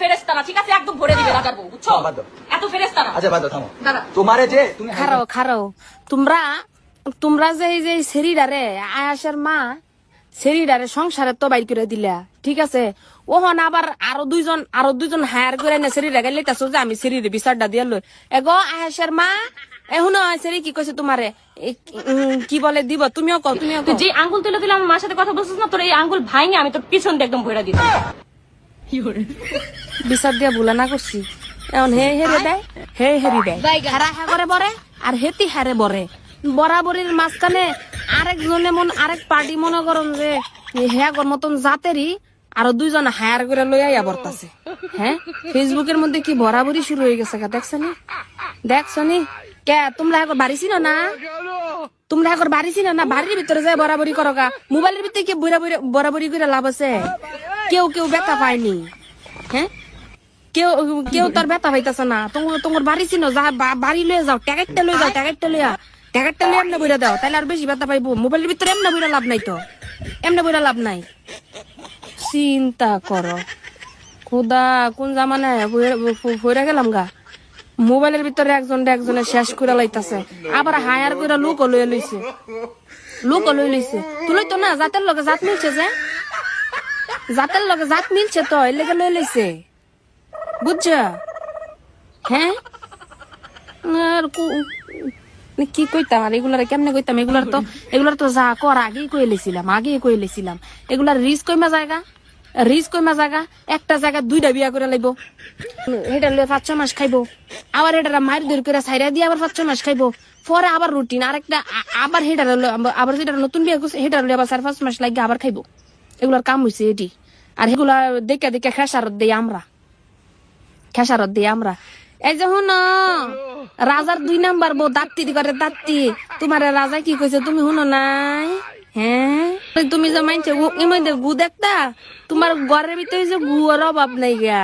ফেরেশতা না, ঠিক আছে? একদম ভরে দিবে রাজার বউ, বুঝছো? এত ফেরেশতা না। আচ্ছা বাদ দাও, থামো। তোমারে যে তুমি খারাও খারাও তোমরা যে এই যে সেরিডারে আয়াসের মা সেরিডারে সংসারে তো বাইর করে দিলা, ঠিক আছে? ওহন আবার আরো দুইজন হায়ার করে না সেরিডা গেলে তাছো যে আমি সেরিরে বিচারটা দিয়ে লই এগো আয়াসের মা এখন সেরি কি কইছে তোমারে কি বলে দিব? তুমিও কও তুই যে আঙ্গুল তুলে তুলে আমার মার সাথে কথা বলছিস না, তোর এই আঙ্গুল ভাঙে আমি তোর পিছন দিয়ে একদম ভরে দিতাম। বিচার দিয়া ভুলা না করছি এখন হে হেরে দেয় হে হেরি দেয় হারা হা করে বরে আর হেতি হারে বরে বরাবরের মাঝখানে আরেকজনে আরেক পার্টি মনে করুন যে হ্যাঁ মতন জাতেরই আরো দুইজন হায়ার করে লইয়া বর্তাছে। হ্যাঁ ফেসবুকের মধ্যে কি বরাবরই শুরু হয়ে গেছে দেখছনি কে তোমরা এখন বাড়ি ছিল না? তোমরা এখন বাড়ি ছিল না? বাড়ির ভিতরে যায় বরাবরি করো গা, মোবাইলের ভিতরে কি বরাবরি করে লাভ আছে? কেউ ব্যথা পায়নি। হ্যাঁ কেউ তোর ব্যথা পাইতেছে না। তোমার বাড়ি ছিল যা বাড়ি লয়ে যাও, ট্যাকেটটা লইয়া এমনি বইরা দাও, তাহলে আর বেশি ব্যথা পাইবো। মোবাইলের ভিতরে এমনি বইরা লাভ নাই তো, এমনি বইরা লাভ নাই। চিন্তা করো খুদা কোন জামানায় ফইরা গেলাম গা। মোবাইলের ভিতরে একজনে শেষ করে লাইতাছে, আবার হায়ার করে লোক লইয়া লইছে তুই তো না জাতের লগে জাত মিলছে তো এর লেগে লই লইছে, বুঝছ? হ্যাঁ আর কি কইতাম আর এগুলার কেমনে কইতাম? এগুলার তো যা কর আগেই কই লেছিলাম এগুলার রিস্ক কইমা জায়গা একটা জায়গা দুইটা বিয়া করে লাইব, হেটা লয়ে 5-6 মাস খাইবো, আবার হেটারা মার দূর করে ছাইরা দিয়ে আবার 5-6 মাস খাইবো, পরে আবার রুটিন আরেকটা আবার হেটার আবার যেটা নতুন বিয়া করছে হেটার লয়ে আবার 4-5 মাস লাগে আবার খাইবো। এগুলার কাম হইছে এটি। আর এগুলা দেখে খেসারত দেই আমরা। এই যে হুন রাজার 2 নাম্বার বউ দাত্তি করে দাত্তি, তোমার রাজা কি কইছে তুমি হুনো নাই? হ্যাঁ তুমি যে মানছে গু দেখতা, তোমার ঘরের ভিতরে যে গুয়ার অভাব নাই গা।